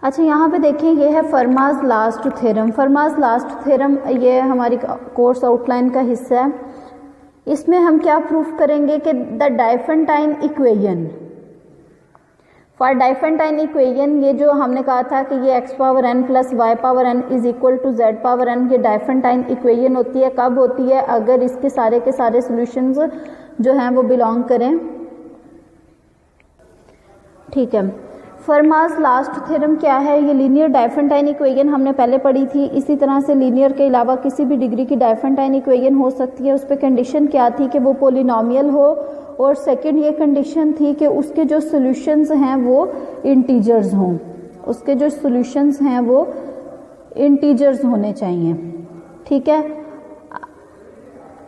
अच्छा, यहाँ पे देखिए ये है फर्मास लास्ट थ्योरम। फर्मास लास्ट थ्योरम ये हमारी कोर्स आउटलाइन का हिस्सा है। इसमें हम क्या प्रूफ करेंगे कि the Diophantine equation, for Diophantine equation, ये जो हमने कहा था कि ये x power n plus y power n is equal to z power n, ये डाइफेंटाइन इक्वेशन होती है। कब होती है? अगर इसके सारे के सारे सॉल्यूशंस जो हैं वो बिलोंग करें। ठीक है, फर्मास लास्ट थ्योरम क्या है? ये लीनियर डाइफेंटाइन इक्वेशन हमने पहले पढ़ी थी। इसी तरह से लीनियर के अलावा किसी भी डिग्री की डाइफेंटाइन इक्वेशन हो सकती है। उस पर कंडीशन क्या थी कि वो पोलिनोमियल हो, और सेकंड ये कंडीशन थी कि उसके जो सॉल्यूशंस हैं वो इंटीजर्स हों, उसके जो सॉल्यूशंस हैं वो इंटीजर्स होने चाहिए। ठीक है,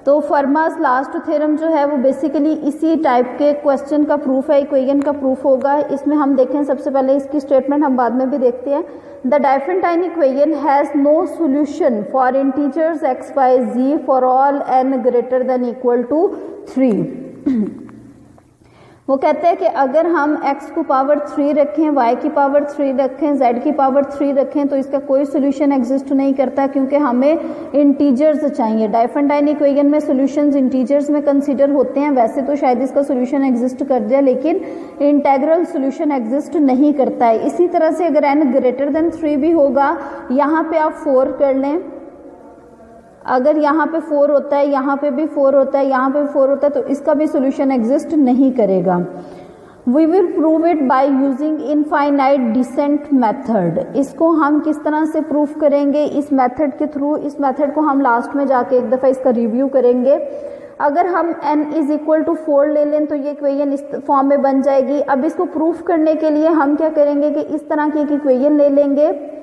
तो फर्मास लास्ट थ्योरम जो है वो बेसिकली इसी टाइप के क्वेश्चन का प्रूफ है, इक्वेशन का प्रूफ होगा। इसमें हम देखें सबसे पहले इसकी स्टेटमेंट, हम बाद में भी देखते हैं। The Diophantine equation has no solution for integers x y z for all n greater than equal to 3। वो कहते हैं कि अगर हम x को पावर 3 रखें, y की पावर 3 रखें, z की पावर 3 रखें, तो इसका कोई सोल्यूशन एग्जिस्ट नहीं करता, क्योंकि हमें इंटीजर्स चाहिए। डाइफेंटाइन इक्वेशन में सोल्यूशंस इंटीजर्स में कंसीडर होते हैं। वैसे तो शायद इसका सोल्यूशन एग्जिस्ट कर जाए, लेकिन इंटेग्रल सोल्यूशन एग्जिस्ट नहीं करता है। इसी तरह से अगर n ग्रेटर देन 3 भी होगा, यहाँ पे आप 4 कर लें, अगर यहाँ पे 4 होता है, यहाँ पे भी 4 होता है, यहाँ पे भी 4 होता है, तो इसका भी सोल्यूशन एग्जिस्ट नहीं करेगा। We will prove it by using infinite descent method. इसको हम किस तरह से प्रूफ करेंगे? इस मेथड के थ्रू। इस मेथड को हम लास्ट में जाके एक दफ़ा इसका रिव्यू करेंगे। अगर हम n इज इक्वल टू 4 ले लें तो ये इक्वेशन इस फॉर्म में बन जाएगी। अब इसको प्रूफ करने के लिए हम क्या करेंगे कि इस तरह की एक इक्वेशन ले लेंगे,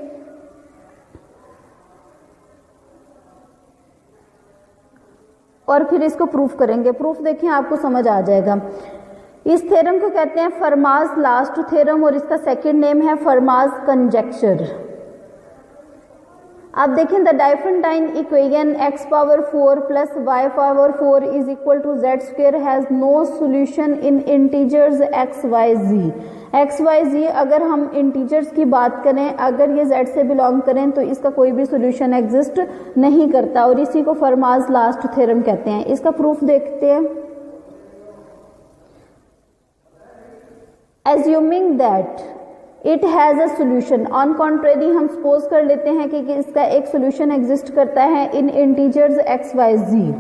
और फिर इसको प्रूफ करेंगे। प्रूफ देखें, आपको समझ आ जाएगा। इस थ्योरम को कहते हैं फर्मास लास्ट थ्योरम, और इसका सेकंड नेम है फर्मास कंजेक्चर। अब देखें, the Diophantine equation x power 4 plus y power 4 is equal to z square has no solution in integers x y z। x y z अगर हम इंटीजर्स की बात करें, अगर ये z से बिलोंग करें, तो इसका कोई भी सोल्यूशन एग्जिस्ट नहीं करता, और इसी को फर्मास लास्ट थ्योरम कहते हैं। इसका प्रूफ देखते हैं। Assuming that it has a solution, on contrary हम सपोज कर लेते हैं कि इसका एक सोल्यूशन एग्जिस्ट करता है इन इंटीजर्स x y z।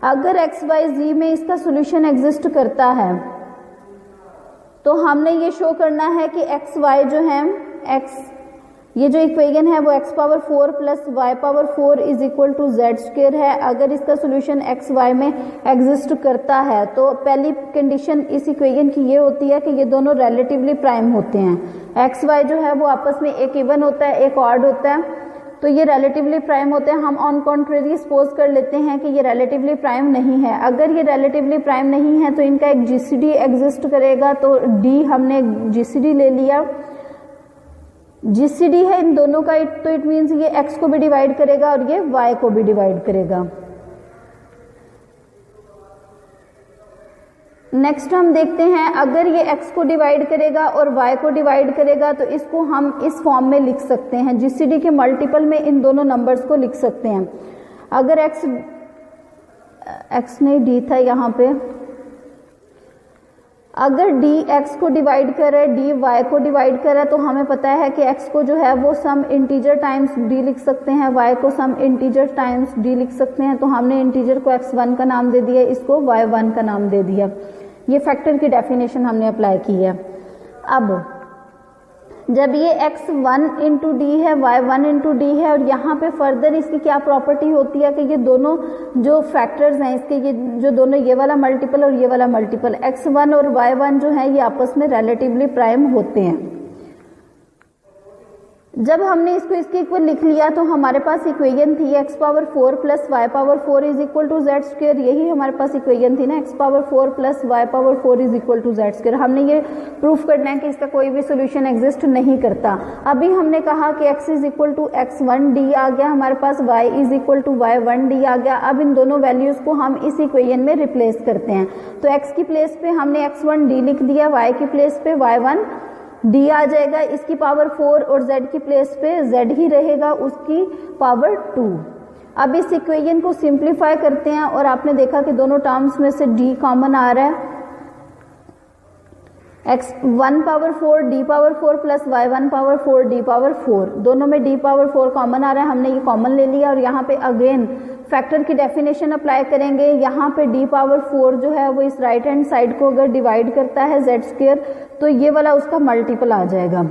अगर x y z में इसका सोल्यूशन एग्जिस्ट करता है, तो हमने ये शो करना है कि x y जो है, x ये जो इक्वेशन है वो x power 4 plus y power 4 is equal to z square है। अगर इसका सोल्यूशन x y में एग्जिस्ट करता है, तो पहली कंडीशन इस इक्वेशन की ये होती है कि ये दोनों रिलेटिवली प्राइम होते हैं। x y जो है वो आपस में एक इवन होता है, एक ऑड होता है, तो ये रिलेटिवली प्राइम होते हैं। हम ऑन कॉन्ट्रेरी सपोज कर लेते हैं कि ये रिलेटिवली प्राइम नहीं है। अगर ये रिलेटिवली प्राइम नहीं है तो इनका एक जीसीडी एग्जिस्ट करेगा, तो d हमने जीसीडी ले लिया। जीसीडी है इन दोनों का, तो इट मीन्स ये x को भी डिवाइड करेगा और ये y को भी डिवाइड करेगा। नेक्स्ट हम देखते हैं, अगर ये x को डिवाइड करेगा और y को डिवाइड करेगा, तो इसको हम इस फॉर्म में लिख सकते हैं। जीसीडी के मल्टीपल में इन दोनों नंबर्स को लिख सकते हैं। अगर x नहीं d था यहाँ पे, अगर d x को डिवाइड कर रहा है, d y को डिवाइड कर रहा है, तो हमें पता है कि x को जो है वो सम इंटीजर टाइम्स d लिख सकते हैं, y को सम इंटीजर टाइम्स d लिख सकते हैं। तो हमने इंटीजर को x1 का नाम दे दिया, इसको y1 का नाम दे दिया। ये फैक्टर की डेफिनेशन हमने अप्लाई की है। अब जब ये x1 इंटू डी है, y1 इंटू डी है, और यहाँ पे फर्दर इसकी क्या प्रॉपर्टी होती है कि ये दोनों जो फैक्टर्स हैं इसके, ये जो दोनों ये वाला मल्टीपल और ये वाला मल्टीपल x1 और y1 जो है ये आपस में रिलेटिवली प्राइम होते हैं। जब हमने इसको इसके इक्वल लिख लिया, तो हमारे पास इक्वेशन थी x power 4 plus y power 4 is equal to z square. यही हमारे पास इक्वेशन थी ना, x power 4 plus y power 4 is equal to z square. हमने ये प्रूफ करना है कि इसका कोई भी सोल्यूशन एग्जिस्ट नहीं करता। अभी हमने कहा कि x is equal to x1 d आ गया हमारे पास, y is equal to y1 d आ गया। अब इन दोनों वैल्यूज को हम इस इक्वेशन में रिप्लेस करते हैं। तो x की प्लेस पे हमने x1 d लिख दिया, y की प्लेस पे y1 d आ जाएगा इसकी पावर 4 और z की प्लेस पे z ही रहेगा उसकी पावर 2। अब इस इक्वेशन को सिंप्लीफाई करते हैं और आपने देखा कि दोनों टर्म्स में से d कॉमन आ रहा है, x 1 power 4 d power 4 plus y 1 power 4 d power 4, दोनों में d पावर 4 कॉमन आ रहा है, हमने ये कॉमन ले लिया और यहाँ पे अगेन फैक्टर की डेफिनेशन अप्लाई करेंगे। यहाँ पे d पावर 4 जो है वो इस राइट हैंड साइड को अगर डिवाइड करता है z स्क्वायर तो ये वाला उसका मल्टीपल आ जाएगा,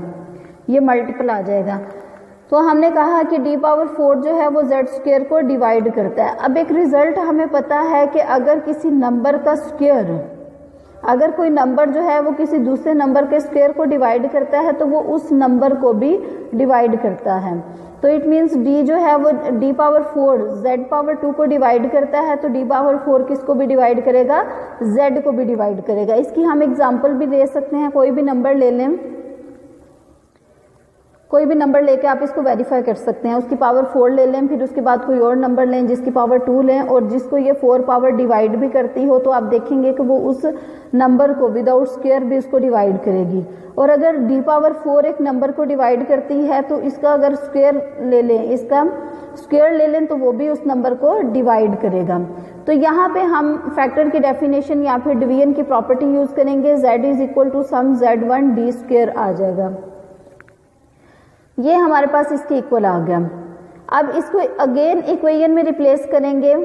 ये मल्टीपल आ जाएगा। तो हमने कहा कि d पावर 4 जो है वो z स्क्वायर को डिवाइड करता है। अब एक रिजल्ट हमें पता है कि अगर किसी नंबर का स्क्वायर, अगर कोई नंबर जो है वो किसी दूसरे नंबर के स्क्वायर को डिवाइड करता है तो वो उस नंबर को भी डिवाइड करता है। तो इट मीन्स d जो है वो d पावर 4 z पावर 2 को डिवाइड करता है, तो d पावर 4 किसको भी डिवाइड करेगा, z को भी डिवाइड करेगा। इसकी हम एग्जांपल भी दे सकते हैं, कोई भी नंबर ले लें, कोई भी नंबर लेके आप इसको वेरीफाई कर सकते हैं। उसकी पावर 4 ले लें, फिर उसके बाद कोई और नंबर लें जिसकी पावर 2 लें और जिसको ये 4 पावर डिवाइड भी करती हो, तो आप देखेंगे कि वो उस नंबर को विदाउट स्क्वायर भी उसको डिवाइड करेगी। और अगर d पावर 4 एक नंबर को डिवाइड करती है तो इसका अगर स्क्वायर ले लें, इसका स्क्वायर ले लें तो वो भी उस नंबर को डिवाइड करेगा। तो यहाँ पे हम फैक्टर की डेफिनेशन या फिर डिवीजन की प्रॉपर्टी यूज करेंगे, z is equal to sum z1 d square आ जाएगा। ये हमारे पास इसके इक्वल आ गया। अब इसको अगेन इक्वेशन में रिप्लेस करेंगे,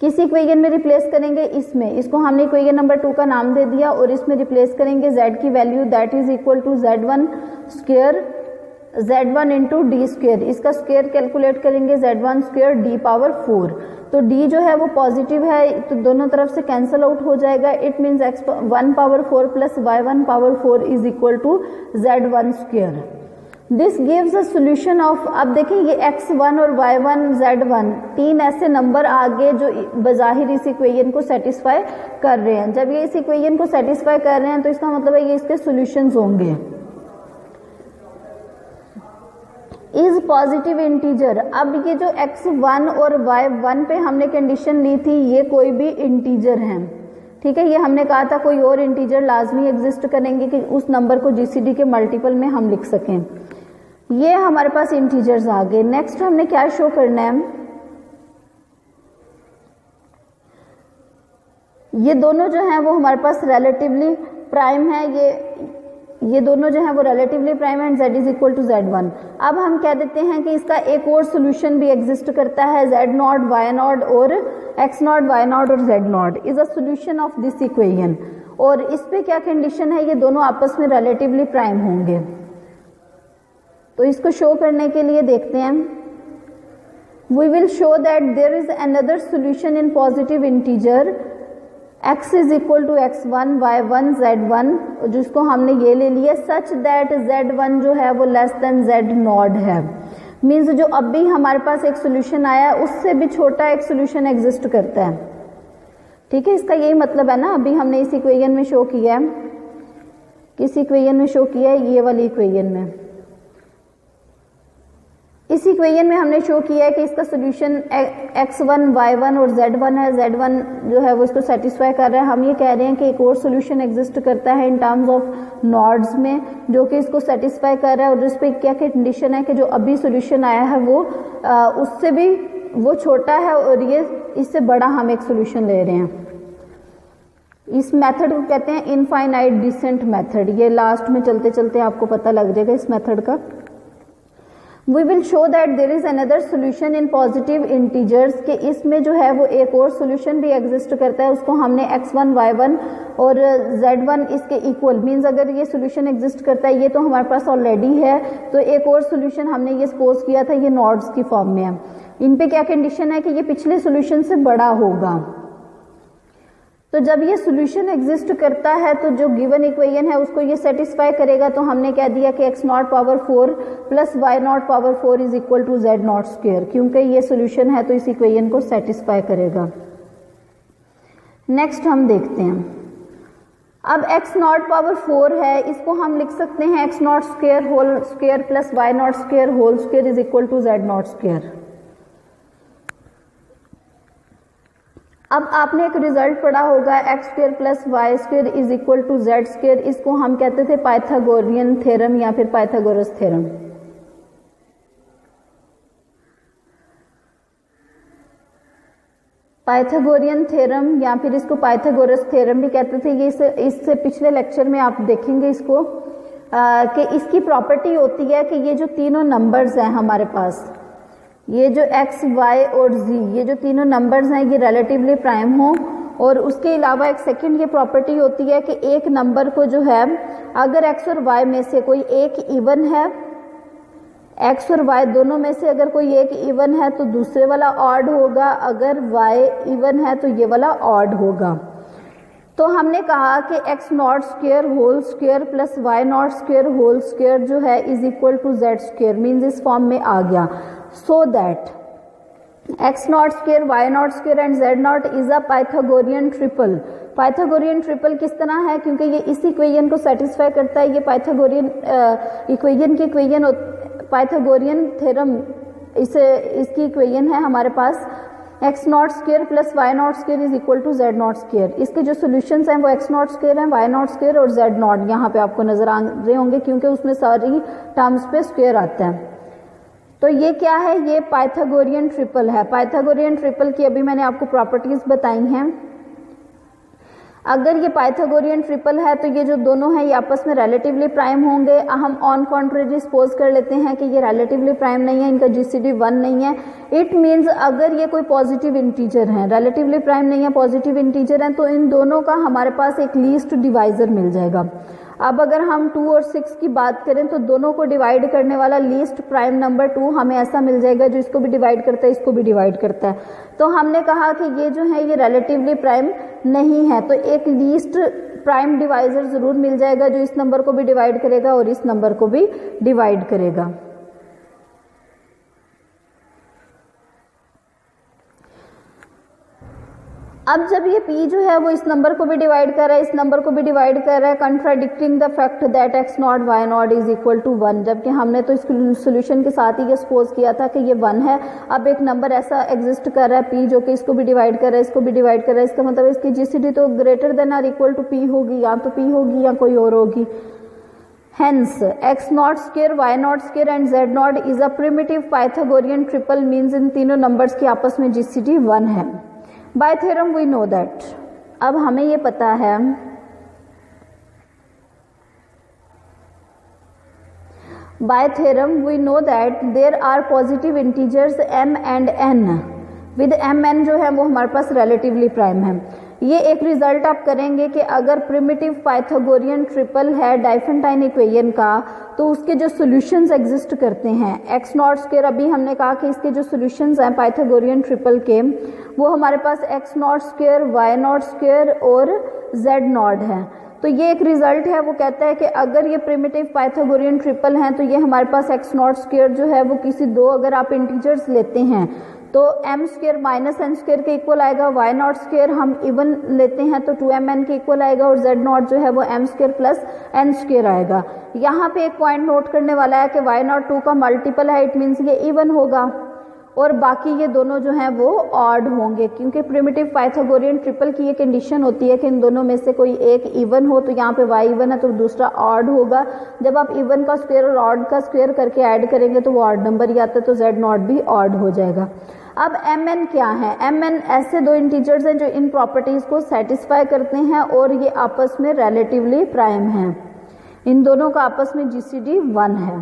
किस इक्वेशन में रिप्लेस करेंगे, इसमें, इसको हमने इक्वेशन नंबर 2 का नाम दे दिया और इसमें रिप्लेस करेंगे z की value that is equal to z1 square z1 into D square, इसका स्क्वायर कैलकुलेट करेंगे z1 स्क्वायर d पावर 4। तो d जो है वो पॉजिटिव है तो दोनों तरफ से कैंसिल आउट हो जाएगा। It means x1 power 4 plus y1 power 4 is equal to z1 square. This gives a solution of, अब देखिए ये x1 और y1 z1 तीन ऐसे नंबर आगे जो बजाहिर इस इक्वेशन को सेटिस्फाई कर रहे हैं। जब ये इस इक्वेशन को सेटिस्फाई कर रहे हैं तो इसका मतलब है ये इसके सॉल्यूशंस होंगे। इज पॉजिटिव इंटीजर, अब ये जो x1 और y1 पे हमने कंडीशन ली थी ये कोई भी इंटीजर हैं, ठीक है। ये हमने कहा था कोई और इंटीजर लाजमी एग्जिस्ट करेंगे कि उस नंबर को जीसीडी के मल्टीपल में हम लिख सकें। ये हमारे पास इंटीजर्स आ गए। नेक्स्ट हमने क्या शो करना है, ये दोनों जो हैं वो हमारे पास रिलेटिवली प्राइम है, ये दोनों जो हैं वो रिलेटिवली प्राइम है and z is equal to z1। अब हम कह देते हैं कि इसका एक और सोल्यूशन भी एग्जिस्ट करता है, z नॉट y नॉट और x नॉट y नॉट और z not is a solution of this equation. और इस पे क्या कंडीशन है, ये दोनों आपस में रिलेटिवली प्राइम होंगे। तो इसको शो करने के लिए देखते हैं, we will show that there is another solution in positive integer x is equal to x1 y1 z1, जिसको हमने ये ले लिया सच दैट z1 जो है वो लेस देन z नॉट है। मीन्स जो अब भी हमारे पास एक सोल्यूशन आया है उससे भी छोटा एक सोल्यूशन एग्जिस्ट करता है, ठीक है। इसका यही मतलब है ना, अभी हमने इस इक्वेशन में शो किया है, किस इक्वेशन में शो किया है, ये वाली इक्वेशन में। इस इक्वेशन में हमने शो किया है कि इसका सोल्यूशन x1 y1 और z1 है, z1 जो है वो इसको सेटिस्फाई कर रहा है। हम ये कह रहे हैं कि एक और सोल्यूशन एग्जिस्ट करता है इन टर्म्स ऑफ नॉड्स में जो कि इसको सेटिस्फाई कर रहा है और इस पर क्या कंडीशन है कि जो अभी सोल्यूशन आया है वो उससे भी वो छोटा है और ये इससे बड़ा हम एक सोल्यूशन ले रहे हैं। इस मेथड को कहते हैं इनफाइनाइट डिसेंट मेथड। ये लास्ट में चलते चलते आपको पता लग जाएगा इस मेथड का। We will show that there is another solution in positive integers कि इसमें जो है वो एक और solution भी exist करता है, उसको हमने x1 y1 और z1 इसके equal मीन्स अगर ये solution exist करता है, ये तो हमारे पास ऑलरेडी है, तो एक और solution हमने ये सपोज किया था ये नॉड्स की फॉर्म में है। इन पे क्या कंडीशन है कि ये पिछले solution से बड़ा होगा। तो जब ये सोल्यूशन एग्जिस्ट करता है तो जो गिवन इक्वेशन है उसको ये सेटिस्फाई करेगा। तो हमने कह दिया कि x not power 4 plus y not power 4 is equal to z not square, क्योंकि ये सोल्यूशन है तो इस इक्वेशन को सेटिस्फाई करेगा। नेक्स्ट हम देखते हैं, अब x नॉट पावर 4 है, इसको हम लिख सकते हैं x not square whole square plus y not square whole square is equal to z not square. अब आपने एक रिजल्ट पढ़ा होगा X square plus Y square is equal to Z square, इसको हम कहते थे पाइथागोरियन थ्योरम या फिर पाइथागोरस थ्योरम। पाइथागोरियन थ्योरम या फिर इसको पाइथागोरस थ्योरम भी कहते थे। ये इससे पिछले लेक्चर में आप देखेंगे इसको कि इसकी प्रॉपर्टी होती है कि ये जो तीनों नंबर्स हैं हमारे पास, ये जो x, y और z, ये जो तीनों नंबर्स हैं ये रिलेटिवली प्राइम हो। और उसके अलावा एक सेकंड ये प्रॉपर्टी होती है कि एक नंबर को जो है अगर x और y में से कोई एक इवन है, x और y दोनों में से अगर कोई एक इवन है तो दूसरे वाला ऑड होगा, अगर y इवन है तो ये वाला ऑड होगा। तो हमने कहा कि X not square whole square plus Y not square whole square जो है is equal to Z square, means इस फॉर्म में आ गया। So that X not square Y not square and Z not is a Pythagorean triple. Pythagorean triple किस तरह है, क्योंकि ये इस इक्वेशन को सेटिस्फाई करता है। ये पाइथागोरियन इक्वेशन की इक्वेशन पाइथागोरियन थ्योरम इसकी इक्वेशन है हमारे पास X not square plus Y not square is equal to Z naught square. इसके जो सॉल्यूशंस हैं वो एक्स नॉट स्क्वायर है, वाई नॉट स्क्वायर और जेड नॉट यहाँ पे आपको नजर आ रहे होंगे क्योंकि उसमें सारी टर्म्स पे स्क्वायर आता है। तो ये क्या है, ये पाइथागोरियन ट्रिपल है। पाइथागोरियन ट्रिपल की अभी मैंने आपको प्रॉपर्टीज बताई हैं। अगर ये पाइथागोरियन ट्रिपल है तो ये जो दोनों हैं ये आपस में रिलेटिवली प्राइम होंगे। हम ऑन कॉन्ट्रेरी सपोज कर लेते हैं कि ये रिलेटिवली प्राइम नहीं है, इनका जीसीडी 1 नहीं है। इट मीन्स अगर ये कोई पॉजिटिव इंटीजर है, रिलेटिवली प्राइम नहीं है, पॉजिटिव इंटीजर है, तो इन दोनों का हमारे पास एक लीस्ट डिवाइजर मिल जाएगा। अब अगर हम 2 और 6 की बात करें तो दोनों को डिवाइड करने वाला लीस्ट प्राइम नंबर 2 हमें ऐसा मिल जाएगा जो इसको भी डिवाइड करता है, इसको भी डिवाइड करता है। तो हमने कहा कि ये जो है ये रिलेटिवली प्राइम नहीं है, तो एक लीस्ट प्राइम डिवाइजर जरूर मिल जाएगा जो इस नंबर को भी डिवाइड करेगा और इस नंबर को भी डिवाइड करेगा। अब जब ये p जो है वो इस नंबर को भी डिवाइड कर रहा है, इस नंबर को भी डिवाइड कर रहा है, contradicting the fact that x naught y naught is equal to 1, जबकि हमने तो इस सोल्यूशन के साथ ही ये सपोज किया था कि ये 1 है। अब एक नंबर ऐसा एग्जिस्ट कर रहा है p जो कि इसको भी डिवाइड कर रहा है, इसको भी डिवाइड कर रहा है, इसका मतलब इसकी जीसीडी तो ग्रेटर देन और इक्वल टू p होगी, या तो p होगी या कोई और होगी। Hence, x not square, y not square and z not is a primitive Pythagorean triple, means इन तीनों नंबर्स की आपस में जीसीडी 1 है। By theorem we know that, अब हमें ये पता है by theorem we know that there are positive integers m and n, with mn जो है वो हमारे पास relatively prime है। ये एक रिजल्ट आप करेंगे कि अगर प्रिमिटिव पाइथागोरियन ट्रिपल है डाइफेंटाइन इक्वेशन का तो उसके जो सॉल्यूशंस एग्जिस्ट करते हैं एक्स नॉट स्क्वायर, अभी हमने कहा कि इसके जो सॉल्यूशंस हैं पाइथागोरियन ट्रिपल के वो हमारे पास X not square, Y not square और जेड नॉट है। तो ये एक रिजल्ट है, वो कहता है कि अगर ये प्रिमिटिव पाइथागोरियन ट्रिपल हैं तो ये हमारे पास एक्स नॉट स्क्वायर जो है वो किसी दो अगर आप इंटीजर्स लेते हैं तो M square minus N square के इक्वल आएगा, वाई नॉट स्क्वायर हम इवन लेते हैं तो 2mn के इक्वल आएगा और जेड नॉट जो है वो M square plus N square आएगा। यहाँ पे एक पॉइंट नोट करने वाला है कि वाई नॉट 2 का मल्टीपल है, इट मीन्स ये इवन होगा और बाकी ये दोनों जो हैं वो ऑड होंगे, क्योंकि प्रिमिटिव पाइथागोरियन ट्रिपल की ये कंडीशन होती है कि इन दोनों में से कोई एक इवन हो, तो यहाँ पे y इवन है तो दूसरा ऑड होगा। जब आप इवन का स्क्वायर और ऑड का स्क्वायर करके ऐड करेंगे तो वो ऑड नंबर ही आता है, तो z नॉट भी ऑड हो जाएगा। अब mn क्या है? mn ऐसे दो इंटीजर्स हैं जो इन प्रॉपर्टीज को सेटिस्फाई करते हैं और ये आपस में रिलेटिवली प्राइम हैं, इन दोनों का आपस में जीसीडी 1 है।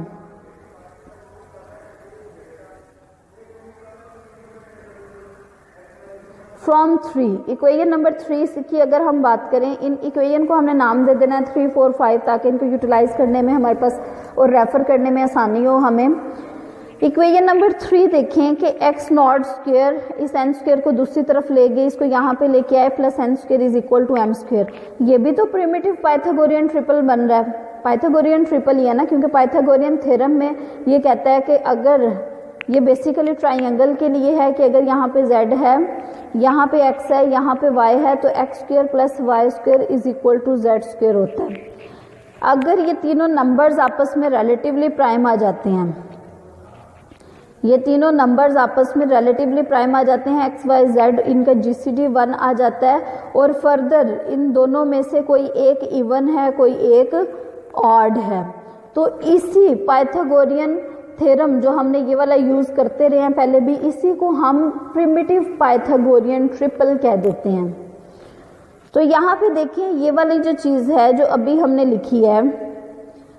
फ्रॉम 3 इक्वेशन नंबर 3 की अगर हम बात करें, इन इक्वेशन को हमने नाम दे देना है 3, 4, 5 ताकि इनको यूटिलाइज करने में हमारे पास और रेफर करने में आसानी हो हमें। इक्वेशन नंबर 3 देखें कि एक्स नॉट स्क्वायर इस एन स्क्वायर को दूसरी तरफ ले गए, इसको यहाँ पे लेके आए plus N square is equal to M square. ये भी तो प्रिमिटिव पाइथागोरियन ट्रिपल बन रहा है, पाइथागोरियन ट्रिपल ही है ना, क्योंकि पाइथागोरियन थ्योरम में ये कहता है कि अगर ये बेसिकली ट्राइंगल के लिए है कि अगर यहाँ पे z है, यहाँ पे x है, यहाँ पे y है, तो X square plus Y square is equal to Z square होता है। अगर ये तीनों नंबर्स आपस में रिलेटिवली प्राइम आ जाते हैं, ये तीनों नंबर्स आपस में रिलेटिवली प्राइम आ जाते हैं, एक्स वाई जेड, इनका जीसीडी 1 आ जाता है। और फर्दर इन दोनों में से कोई एक इवन है, कोई एक ऑड है। तो इसी पाइथागोरियन थ्योरम जो हमने ये वाला यूज़ करते रहे हैं पहले भी, इसी को हम प्रिमिटिव पाइथागोरियन ट्रिपल कह देते हैं। तो यहाँ पे देखिए ये वाली जो चीज़ है जो अभी हमने लिखी है,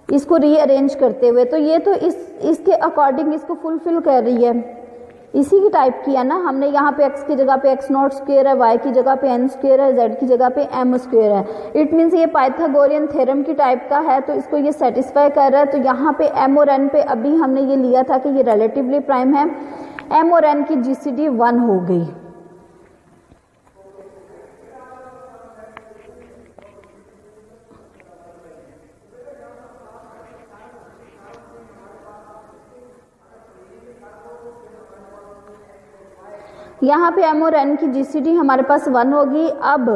इसको रीअरेंज करते हुए, तो ये तो इसके अकॉर्डिंग इसको फुलफिल कर रही है, इसी की टाइप की है ना। हमने यहाँ पे x की जगह पे x नॉट स्क्वायर है, y की जगह पे n स्क्वायर है, z की जगह पे m स्क्वायर है। इट मीन्स ये पाइथागोरियन थ्योरम की टाइप का है, तो इसको ये सेटिस्फाई कर रहा है। तो यहाँ पे m और n पे अभी हमने ये लिया था कि ये रिलेटिवली प्राइम है, m और n की जीसीडी 1 हो गई। यहाँ पे m और n की जीसीडी हमारे पास 1 होगी। अब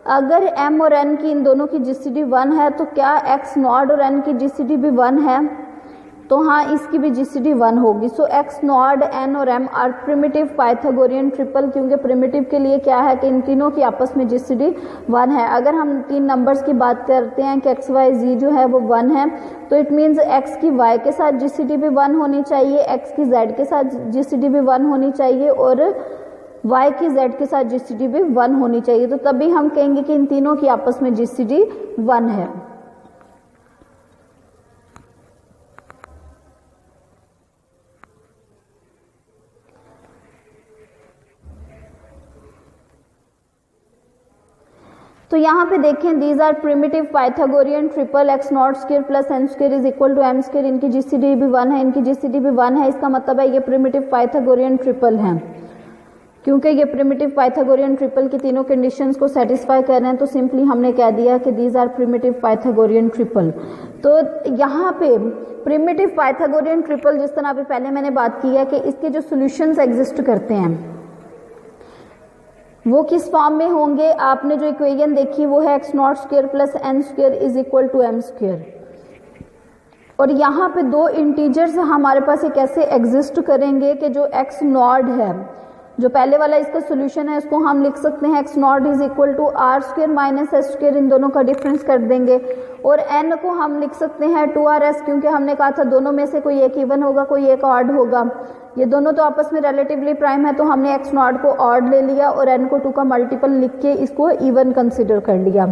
अगर m और n की इन दोनों की जीसीडी 1 है तो क्या x नॉट और n की जीसीडी भी 1 है? तो हाँ, इसकी भी जीसीडी 1 होगी। सो x नॉट, n और m are primitive Pythagorean triple, क्योंकि प्रिमिटिव के लिए क्या है कि इन तीनों की आपस में जीसीडी 1 है। अगर हम तीन नंबर्स की बात करते हैं कि x y z जो है वो 1 है, तो इट मीन्स x की y के साथ जीसीडी भी 1 होनी चाहिए, x की z के साथ जीसीडी भी 1 होनी चाहिए और y की z के साथ जीसीडी भी 1 होनी चाहिए। तो तभी हम कहेंगे कि इन तीनों की आपस में जीसीडी 1 है। तो यहाँ पे देखें, these are primitive Pythagorean triple, X not square plus N square is equal to M square. इनकी जीसीडी भी 1 है, इनकी जीसीडी भी 1 है। इसका मतलब है ये प्रिमिटिव पाइथागोरियन ट्रिपल है। क्योंकि ये प्रिमिटिव पाइथागोरियन ट्रिपल की तीनों कंडीशंस को सेटिस्फाई कर रहे हैं, तो सिंपली हमने कह दिया कि these are primitive Pythagorean triple. तो यहाँ पे प्रिमिटिव पाइथागोरियन ट्रिपल, जिस तरह अभी पहले मैंने बात की है कि इसके जो सोल्यूशंस एग्जिस्ट करते हैं वो किस फॉर्म में होंगे। आपने जो इक्वेशन देखी वो है X not square plus N square is equal to M square. और यहाँ पे दो इंटीजर्स हमारे पास एक ऐसे एग्जिस्ट करेंगे कि जो एक्स नॉट है, जो पहले वाला इसका सोल्यूशन है, इसको हम लिख सकते हैं X naught is equal to R square minus S square, इन दोनों का डिफरेंस कर देंगे। और एन को हम लिख सकते हैं 2RS, क्योंकि हमने कहा था दोनों में से कोई एक इवन होगा, कोई एक ऑड होगा। ये दोनों तो आपस में रिलेटिवली प्राइम है, तो हमने एक्स नॉट को ऑड ले लिया और एन को 2 का मल्टीपल लिख के इसको इवन कंसिडर कर लिया।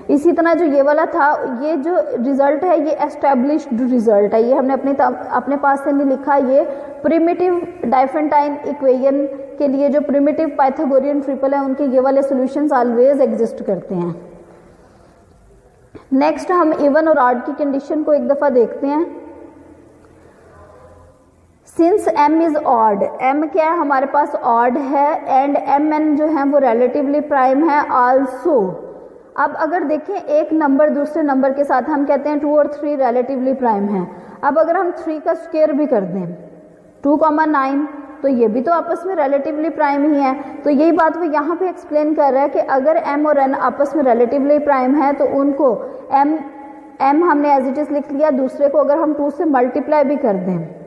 इसी तरह जो ये वाला था, ये जो रिजल्ट है ये एस्टेब्लिश्ड रिजल्ट है, ये हमने अपने पास से नहीं लिखा। ये प्रिमिटिव डाइफेंटाइन इक्वेशन के लिए जो प्रिमिटिव पाइथागोरियन ट्रिपल है उनके ये वाले सॉल्यूशंस ऑलवेज एग्जिस्ट करते हैं। नेक्स्ट हम इवन और ऑड की कंडीशन को एक दफा देखते हैं। Since m is odd, m क्या है हमारे पास ऑड है, एंड mn जो है वो रिलेटिवली प्राइम है आल्सो। अब अगर देखें एक नंबर दूसरे नंबर के साथ, हम कहते हैं 2 और 3 रिलेटिवली प्राइम है। अब अगर हम 3 का स्क्वायर भी कर दें 2,9, तो ये भी तो आपस में रिलेटिवली प्राइम ही है। तो यही बात वो यहाँ पे एक्सप्लेन कर रहा है कि अगर m और n आपस में रिलेटिवली प्राइम है तो उनको m हमने एज इट इज लिख लिया, दूसरे को अगर हम 2 से मल्टीप्लाई भी कर दें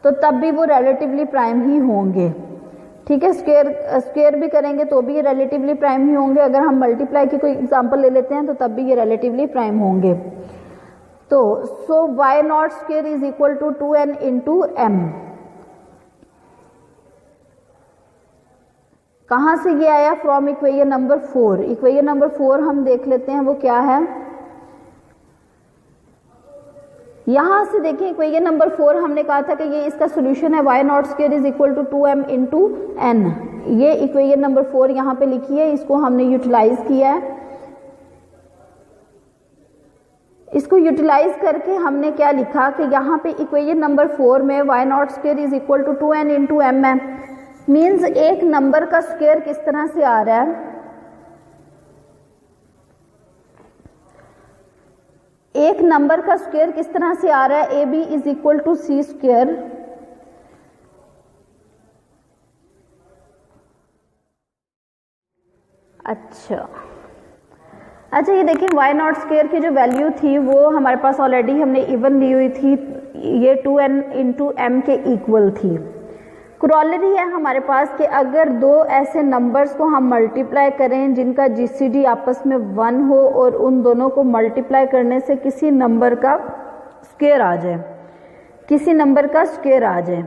तो तब भी वो रिलेटिवली प्राइम ही होंगे। ठीक है, स्क्वायर भी करेंगे तो भी ये रिलेटिवली प्राइम ही होंगे। अगर हम मल्टीप्लाई की कोई एग्जांपल ले लेते हैं तो तब भी ये रिलेटिवली प्राइम होंगे। तो so y not square is equal to 2n into m। कहां से ये आया? From equation number 4। Equation number 4 हम देख लेते हैं वो क्या है। यहां से देखिए इक्वेशन नंबर 4 हमने कहा था कि ये इसका सोल्यूशन है y not square is equal to 2m into n। ये इक्वेशन नंबर 4 यहाँ पे लिखी है, इसको हमने यूटिलाइज किया है। इसको यूटिलाइज करके हमने क्या लिखा कि यहाँ पे इक्वेशन नंबर 4 में y not square is equal to 2n into m है। मीन्स एक नंबर का स्क्वायर किस तरह से आ रहा है, एक नंबर का स्क्वायर किस तरह से आ रहा है, AB is equal to C square. अच्छा, अच्छा ये देखिए वाई नॉट स्क्वायर की जो वैल्यू थी वो हमारे पास ऑलरेडी हमने इवन ली हुई थी, ये 2n इंटू एम के इक्वल थी। क्रोलरी है हमारे पास कि अगर दो ऐसे नंबर्स को हम मल्टीप्लाई करें जिनका जीसीडी आपस में 1 हो और उन दोनों को मल्टीप्लाई करने से किसी नंबर का स्क्वायर आ जाए, किसी नंबर का स्क्वायर आ जाए,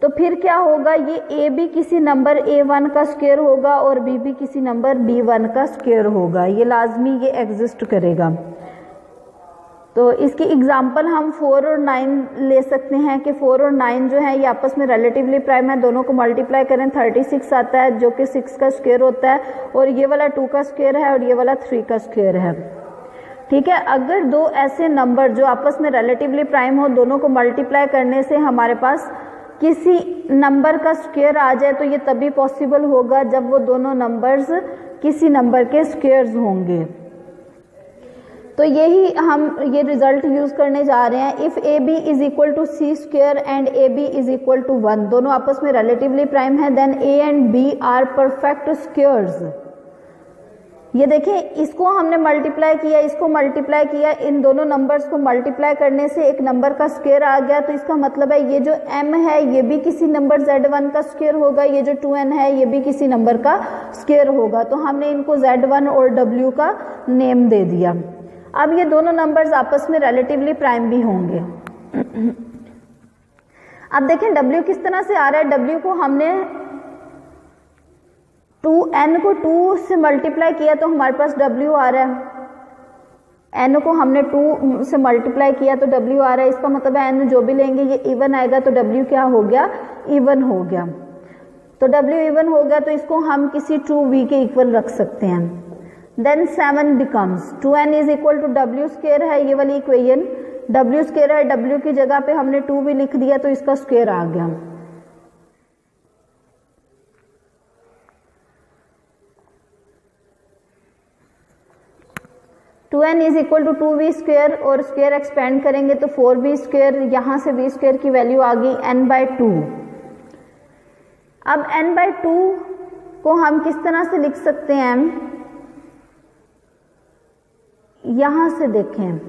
तो फिर क्या होगा, ये a भी किसी नंबर a1 का स्क्वायर होगा और b भी किसी नंबर b1 का स्क्वायर होगा, ये लाजमी ये एग्जिस्ट करेगा। तो इसकी एग्जांपल हम 4 और 9 ले सकते हैं कि 4 और 9 जो है ये आपस में रिलेटिवली प्राइम है, दोनों को मल्टीप्लाई करें 36 आता है जो कि 6 का स्क्वायर होता है, और ये वाला 2 का स्क्वायर है और ये वाला 3 का स्क्वायर है। ठीक है, अगर दो ऐसे नंबर जो आपस में रिलेटिवली प्राइम हो, दोनों को मल्टीप्लाई करने से हमारे पास किसी नंबर का स्क्वायर आ जाए, तो ये तभी पॉसिबल होगा जब वो दोनों नंबर्स किसी नंबर के स्क्वायर्स होंगे। तो यही हम ये रिजल्ट यूज करने जा रहे हैं। If A B is equal to C square and A B is equal to 1, दोनों आपस में रिलेटिवली प्राइम है, then A and B are perfect squares. ये देखें, इसको हमने मल्टीप्लाई किया, इसको मल्टीप्लाई किया, इन दोनों नंबर्स को मल्टीप्लाई करने से एक नंबर का स्क्वायर आ गया, तो इसका मतलब है ये जो m है ये भी किसी नंबर z1 का स्क्वायर होगा, ये जो 2n है ये भी किसी नंबर का स्क्वायर होगा। तो हमने इनको z1 और w का नेम दे दिया। अब ये दोनों नंबर्स आपस में रिलेटिवली प्राइम भी होंगे। अब देखें w किस तरह से आ रहा है, w को हमने 2n को 2 से मल्टीप्लाई किया तो हमारे पास w आ रहा है, n को हमने 2 से मल्टीप्लाई किया तो w आ रहा है, इसका मतलब है n जो भी लेंगे ये इवन आएगा, तो w क्या हो गया, इवन हो गया। तो w इवन हो गया तो इसको हम किसी 2v के इक्वल रख सकते हैं। Then 7 becomes 2n is equal to w square है, ये वाली इक्वेशन w स्क्वायर है, w की जगह पे हमने 2v लिख दिया तो इसका स्क्वायर आ गया। Two n is equal to 2v square और स्क्वायर एक्सपेंड करेंगे तो 4v स्क्वायर, यहां से v स्क्वायर की वैल्यू आ गई n/2। अब n/2 को हम किस तरह से लिख सकते हैं, यहां से देखें,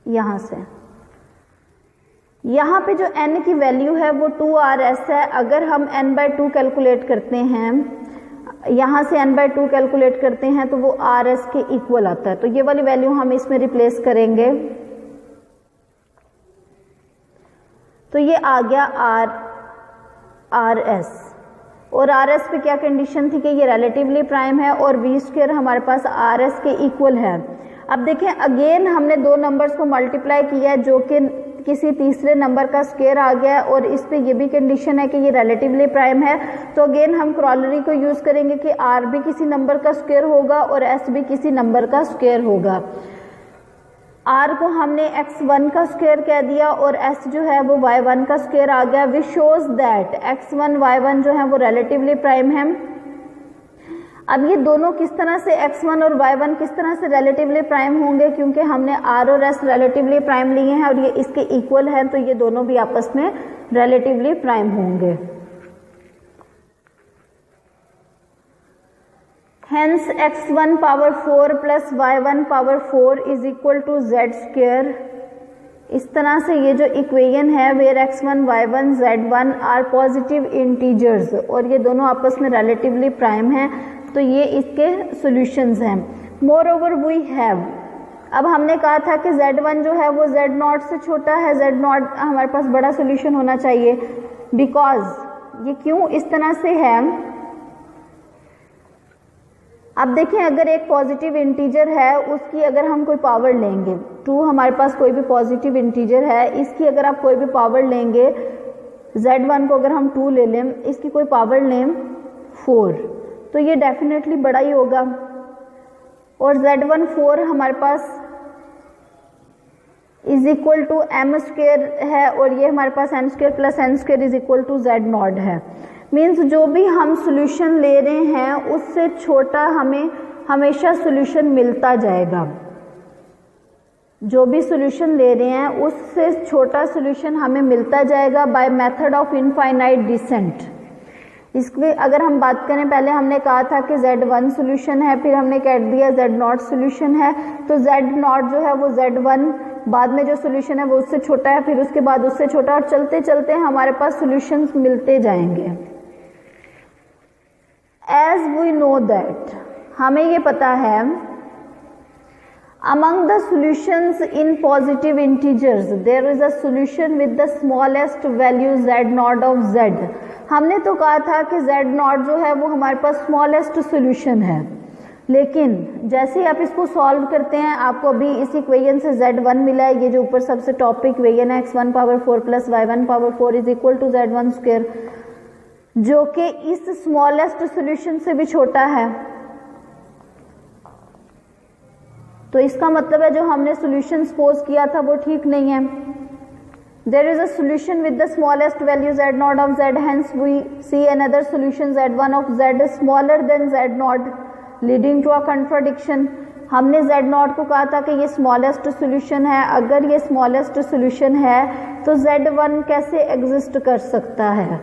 यहां से यहां पे जो n की वैल्यू है वो 2rs है। अगर हम n/2 कैलकुलेट करते हैं, यहां से n/2 कैलकुलेट करते हैं तो वो rs के इक्वल आता है, तो ये वाली वैल्यू हम इसमें रिप्लेस करेंगे तो ये आ गया rs। और rs पे क्या कंडीशन थी कि ये रिलेटिवली प्राइम है और v स्क्वायर हमारे पास rs के इक्वल है। अब देखें, अगेन हमने दो नंबर्स को मल्टीप्लाई किया है जो कि किसी तीसरे नंबर का स्क्वायर आ गया और इस पे ये भी कंडीशन है कि ये रिलेटिवली प्राइम है, तो अगेन हम क्रोलरी को यूज करेंगे कि r भी किसी नंबर का स्क्वायर होगा और s भी किसी नंबर का स्क्वायर होगा। r को हमने x1 का स्क्वायर कह दिया और s जो है वो y1 का स्क्वायर आ गया, which shows that x1 y1 जो है वो रिलेटिवली प्राइम है। अब ये दोनों किस तरह से x1 और y1 किस तरह से रिलेटिवली प्राइम होंगे, क्योंकि हमने r और s रिलेटिवली प्राइम लिए हैं और ये इसके इक्वल है, तो ये दोनों भी आपस में रिलेटिवली प्राइम होंगे। Hence x1 power 4 plus y1 power 4 is equal to z square. इस तरह से ये जो इक्वेशन है where x1 y1 z1 are positive integers और ये दोनों आपस में रिलेटिवली प्राइम हैं, तो ये इसके सॉल्यूशंस हैं। मोर ओवर वी हैव, अब हमने कहा था कि z1 जो है वो z0 से छोटा है, z0 हमारे पास बड़ा सॉल्यूशन होना चाहिए, बिकॉज ये क्यों इस तरह से है। अब देखें, अगर एक पॉजिटिव इंटीजर है उसकी अगर हम कोई पावर लेंगे, 2 हमारे पास कोई भी पॉजिटिव इंटीजर है, इसकी अगर आप कोई भी पावर लेंगे, z1 को अगर हम 2 ले लें, इसकी कोई पावर लें 4, तो ये डेफिनेटली बड़ा ही होगा। और z1 4 हमारे पास is equal to m square है और ये हमारे पास n square plus n square is equal to z0 है। मीन्स जो भी हम सॉल्यूशन ले रहे हैं उससे छोटा हमें हमेशा सॉल्यूशन मिलता जाएगा। जो भी सॉल्यूशन ले रहे हैं उससे छोटा सॉल्यूशन हमें मिलता जाएगा by method of infinite descent. इसमें अगर हम बात करें, पहले हमने कहा था कि Z1 सोल्यूशन है, फिर हमने कह दिया Z0 सोल्यूशन है, तो Z0 जो है वो Z1 बाद में जो सोल्यूशन है वो उससे छोटा है, फिर उसके बाद उससे छोटा, और चलते चलते हमारे पास सोल्यूशंस मिलते जाएंगे। एज वी नो दैट, हमें ये पता है, among the solutions in positive integers there is a solution with the smallest value Z0 of Z। हमने तो कहा था कि Z0 जो है वो हमारे पास स्मॉलेस्ट सोल्यूशन है, लेकिन जैसे ही आप इसको सॉल्व करते हैं आपको अभी इस इक्वेशन से Z1 मिला है, ये जो ऊपर सबसे टॉप पे इक्वेशन है x1 power 4 plus y1 power 4 is equal to Z1 square, जो कि इस स्मॉलेस्ट सोल्यूशन से भी छोटा है। तो इसका मतलब है जो हमने सोल्यूशन सपोज किया था वो ठीक नहीं है। There is a solution with the smallest value Z0 of Z, hence we see another solution Z1 of Z smaller than Z0 leading to a contradiction. हमने Z0 को कहा था कि ये स्मॉलेस्ट सोल्यूशन है, अगर ये स्मॉलेस्ट सोल्यूशन है तो Z1 कैसे एग्जिस्ट कर सकता है?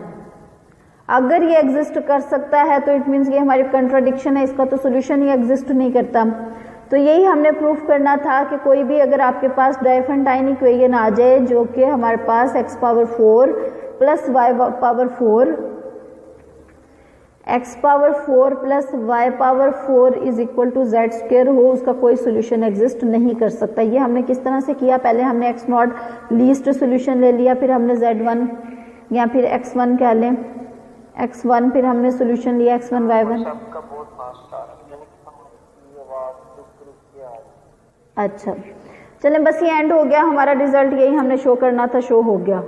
अगर ये एग्जिस्ट कर सकता है तो इट मीन्स ये हमारी कंट्राडिक्शन है, इसका तो सोल्यूशन ही एग्जिस्ट नहीं करता। तो यही हमने प्रूफ करना था कि कोई भी अगर आपके पास डाइफेंटाइन इक्वेशन आ जाए जो कि हमारे पास x power 4 plus y power 4, x power 4 plus y power 4 is equal to Z square हो, उसका कोई सोल्यूशन एग्जिस्ट नहीं कर सकता। ये हमने किस तरह से किया, पहले हमने x0 लीस्ट सोल्यूशन ले लिया, फिर हमने Z1 या फिर x1 कह लें, x1 फिर हमने सोल्यूशन लिया x1 y1। अच्छा चलें, बस ये एंड हो गया हमारा, रिजल्ट यही हमने शो करना था, शो हो गया।